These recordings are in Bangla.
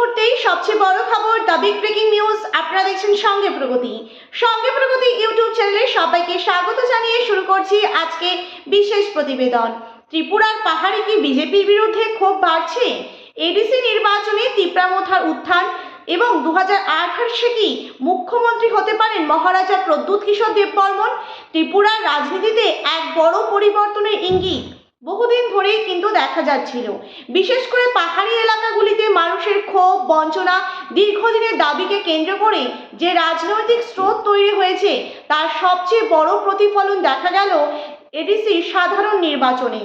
মুহূর্তেই সবচেয়ে বড় খবর, দ্য বিগ ব্রেকিং নিউজ। আপনারা দেখছেন সঙ্গে প্রগতি ইউটিউব চ্যানেলে সবাইকে স্বাগত জানিয়ে শুরু করছি আজকে বিশেষ প্রতিবেদন। ত্রিপুরার পাহাড়ে কি বিজেপির বিরুদ্ধে ক্ষোভ বাড়ছে? এডিসি নির্বাচনে তিপ্রামথার উত্থান এবং 2028 কি মুখ্যমন্ত্রী হতে পারেন মহারাজা প্রদ্যুৎ কিশোর দেববর্মন? ত্রিপুরার রাজনীতিতে এক বড় পরিবর্তনের ইঙ্গিত বহুদিন ধরেই কিন্তু দেখা যাচ্ছিল। বিশেষ করে পাহাড়ি এলাকাগুলিতে মানুষের ক্ষোভ, বঞ্চনা, দীর্ঘদিনের দাবিকে কেন্দ্র করে যে রাজনৈতিক স্রোত তৈরি হয়েছে তার সবচেয়ে বড় প্রতিফলন দেখা গেল এডিসির সাধারণ নির্বাচনে।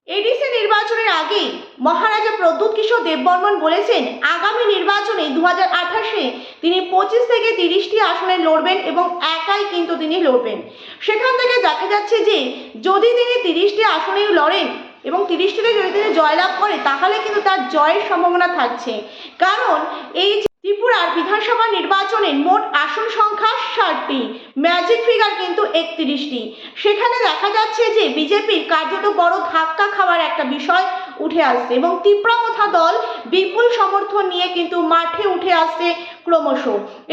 এডিসি নির্বাচনের আগে মহারাজা প্রদ্যুৎ কিশোর দেববর্মন বলেছেন আগামী নির্বাচনে 2028-এ তিনি 25 থেকে 30টি আসনে লড়বেন এবং একাই কিন্তু তিনি লড়বেন। সেখান থেকে দেখা যাচ্ছে যে যদি তিনি 30টি আসনেই লড়েন এবং 30টিতে যদি তিনি জয়লাভ করে তাহলে কিন্তু তার জয়ের সম্ভাবনা থাকছে। কারণ এই ত্রিপুরার বিধানসভা নির্বাচনের মোট আসন সংখ্যা 60টি, ম্যাজিক ফিগার কিন্তু 31টি। সেখানে দেখা যাচ্ছে যে বিজেপির কার্যত বড় ধাক্কা খাওয়ার একটা বিষয় উঠে আসছে এবং তিপ্রামথা দল বিপুল সমর্থন নিয়ে কিন্তু মাঠে উঠে আসছে ক্রমশ।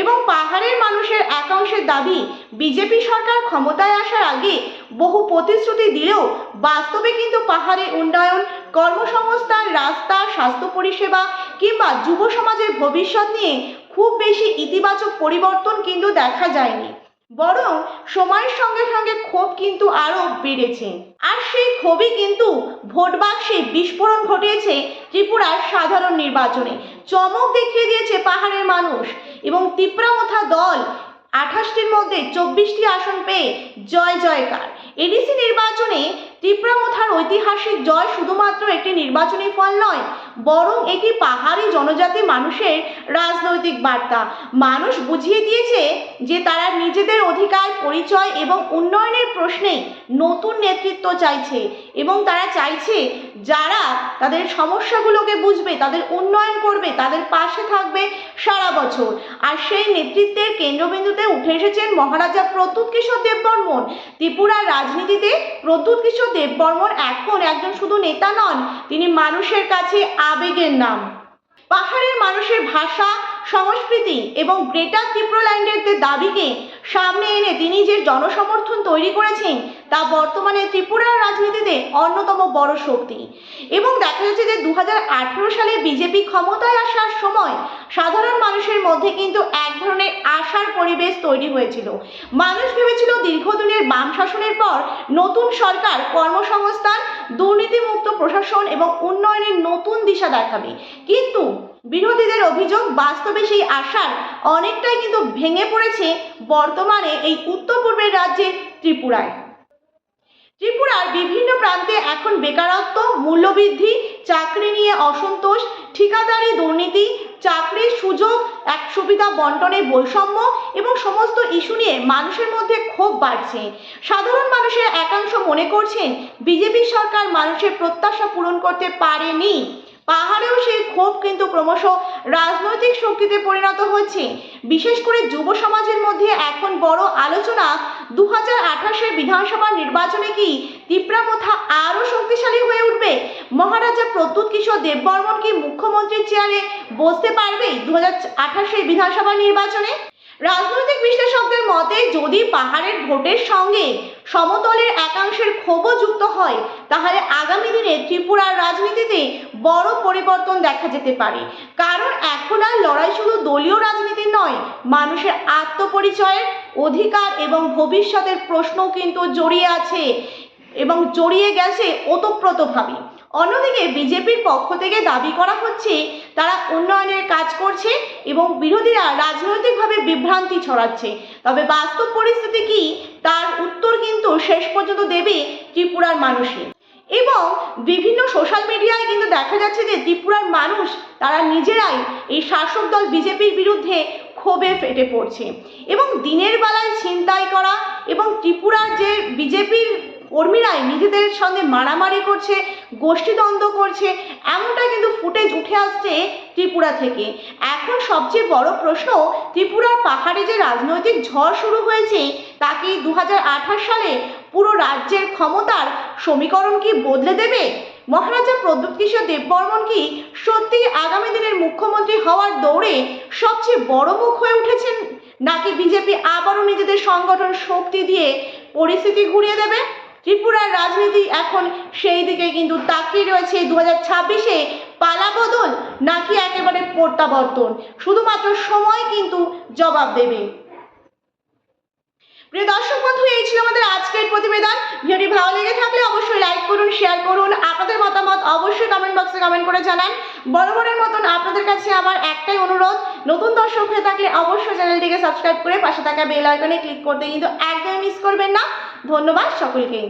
এবং পাহাড়ের মানুষের একাংশের দাবি বিজেপি সরকার ক্ষমতায় আসার আগে বহু প্রতিশ্রুতি দিলেও বাস্তবে কিন্তু পাহাড়ের উন্নয়ন, কর্মসংস্থান, রাস্তা, স্বাস্থ্য পরিষেবা কিংবা যুব সমাজের ভবিষ্যৎ নিয়ে খুব বেশি ইতিবাচক পরিবর্তন কিন্তু দেখা যায়নি, বরং সময়ের সঙ্গে সঙ্গে ক্ষোভ কিন্তু আরো বেড়েছে। আর সেই ক্ষোভই কিন্তু ভোট বাক্সে বিস্ফোরণ ঘটিয়েছে ত্রিপুরার সাধারণ নির্বাচনে। চমক দেখিয়ে দিয়েছে পাহাড়ের মানুষ এবং তিপ্রামথা দল 28টির মধ্যে 24টি আসন পেয়ে জয় জয়কার। এডিসি নির্বাচনে তিপ্রামথার ঐতিহাসিক জয় শুধুমাত্র একটি নির্বাচনী ফল নয়, বরং এটি পাহাড়ি জনজাতি মানুষের রাজনৈতিক বার্তা। মানুষ বুঝিয়ে দিয়েছে যে তারা নিজেদের অধিকার, পরিচয় এবং উন্নয়নের প্রশ্নে নতুন নেতৃত্ব চাইছে এবং তারা চাইছে যারা তাদের সমস্যাগুলোকে বুঝবে, তাদের উন্নয়ন করবে, তাদের পাশে থাকবে সারা বছর। আর সেই নেতৃত্বের কেন্দ্রবিন্দুতে উঠে এসেছেন মহারাজা প্রদ্যুৎ কিশোর দেববর্মন। ত্রিপুরার রাজনীতিতে প্রদ্যুৎ কিশোর দেববর্মন এখন একজন শুধু নেতা নন, তিনি মানুষের কাছে আবেগের নাম। পাহাড়ের মানুষের ভাষা, সংস্কৃতি এবং গ্রেটার ত্রিপুরাল্যান্ডের দাবিকে সামনে এনে তিনি যে জনসমর্থন তৈরি করেছেন তা বর্তমানে ত্রিপুরার রাজনীতিতে অন্যতম বড় শক্তি। এবং দেখা যাচ্ছে যে 2018 সালে বিজেপি ক্ষমতায় আসার সময় সাধারণ মানুষের মধ্যে কিন্তু এক ধরনের আশার পরিবেশ তৈরি হয়েছিল। মানুষ ভেবেছিল দীর্ঘদিনের বাম শাসনের পর নতুন সরকার কর্মসংস্থান, দুর্নীতিমুক্ত প্রশাসন এবং উন্নয়নের নতুন দিশা দেখাবে। কিন্তু বিরোধীদের অভিযোগ বাস্তবে সেই আশার অনেকটাই কিন্তু ভেঙে পড়েছে বর্তমানে এই উত্তর পূর্বের রাজ্যে ত্রিপুরায়। ত্রিপুরার বিভিন্ন প্রান্তে এখন বেকারত্ব, মূল্যবৃদ্ধি, চাকরি নিয়ে অসন্তোষ, ঠিকাদারি দুর্নীতি, চাকরির সুযোগ, এক সুবিধা বন্টনের বৈষম্য এবং সমস্ত ইস্যু নিয়ে মানুষের মধ্যে ক্ষোভ বাড়ছে। সাধারণ মানুষের একাংশ মনে করছেন বিজেপি সরকার মানুষের প্রত্যাশা পূরণ করতে পারেনি। পাহাড়েও সেই ক্ষোভ কিন্তু ক্রমশ রাজনৈতিক শক্তিতে পরিণত হচ্ছে। বিশেষ করে যুব সমাজের মধ্যে এখন বড় আলোচনা 2028-এর বিধানসভা নির্বাচনে কি তিপ্রামথা আরও শক্তিশালী হয়ে উঠবে? মহারাজা প্রদ্যুৎ কিশোর দেববর্মন কি মুখ্যমন্ত্রীর চেয়ারে বসতে পারবে 2028-এর বিধানসভা নির্বাচনে? রাজনৈতিক বিশ্লেষকদের মতে যদি পাহাড়ের ভোটের সঙ্গে সমতলের একাংশের ক্ষোভও যুক্ত হয় তাহলে আগামী দিনে ত্রিপুরার রাজনীতিতে বড় পরিবর্তন দেখা যেতে পারে। কারণ এখন আর লড়াই শুধু দলীয় রাজনীতি নয়, মানুষের আত্মপরিচয়ের, অধিকার এবং ভবিষ্যতের প্রশ্নও কিন্তু জড়িয়ে আছে এবং জড়িয়ে গেছে ওতপ্রোতভাবে। অন্যদিকে বিজেপির পক্ষ থেকে দাবি করা হচ্ছে তারা উন্নয়নের কাজ করছে এবং বিরোধীরা রাজনৈতিকভাবে বিভ্রান্তি ছড়াচ্ছে। তবে বাস্তব পরিস্থিতি কি তার উত্তর কিন্তু শেষ পর্যন্ত দেবে ত্রিপুরার মানুষই। এবং বিভিন্ন সোশ্যাল মিডিয়ায় কিন্তু দেখা যাচ্ছে যে ত্রিপুরার মানুষ তারা নিজেরাই এই শাসক দল বিজেপির বিরুদ্ধে ক্ষোভে ফেটে পড়ছে এবং দিনের বেলায় ছিনতাই করা এবং ত্রিপুরার যে বিজেপির কর্মীরাই নিজেদের সঙ্গে মারামারি করছে, গোষ্ঠীদ্বন্দ্ব করছে, এমনটা কিন্তু ফুটেজ উঠে আসছে ত্রিপুরা থেকে। এখন সবচেয়ে বড় প্রশ্ন, ত্রিপুরার পাহাড়ে যে রাজনৈতিক ঝড় শুরু হয়েছে তা কি 2028 সালে পুরো রাজ্যের ক্ষমতার সমীকরণ কি বদলে দেবে? মহারাজা প্রদ্যুৎ কিশোর দেববর্মন কি সত্যি আগামী দিনের মুখ্যমন্ত্রী হওয়ার দৌড়ে সবচেয়ে বড় মুখ হয়ে উঠেছেন, নাকি বিজেপি আবারও নিজেদের সংগঠন শক্তি দিয়ে পরিস্থিতি ঘুরিয়ে দেবে? ত্রিপুরার রাজনীতি এখন সেই দিকে কিন্তু তাকিয়ে রয়েছে। 2026-এ পালাবদল নাকি একেবারে প্রত্যাবর্তন, শুধুমাত্র সময় কিন্তু জবাব দেবে। প্রিয় দর্শক বন্ধু, এই ছিল আমাদের আজকের প্রতিবেদন। ভিডিওটি ভালো লেগে থাকলে অবশ্যই লাইক করুন, শেয়ার করুন, আপনাদের মতামত অবশ্যই কমেন্ট বক্সে কমেন্ট করে জানান। বরাবরের মতন আপনাদের কাছে আমার একটাই অনুরোধ, নতুন দর্শক হয়ে থাকলে অবশ্যই চ্যানেলটিকে সাবস্ক্রাইব করে পাশে থাকা বেল আইকনে ক্লিক করতে কিন্তু একদমই মিস করবেন না। ধন্যবাদ সকলকে।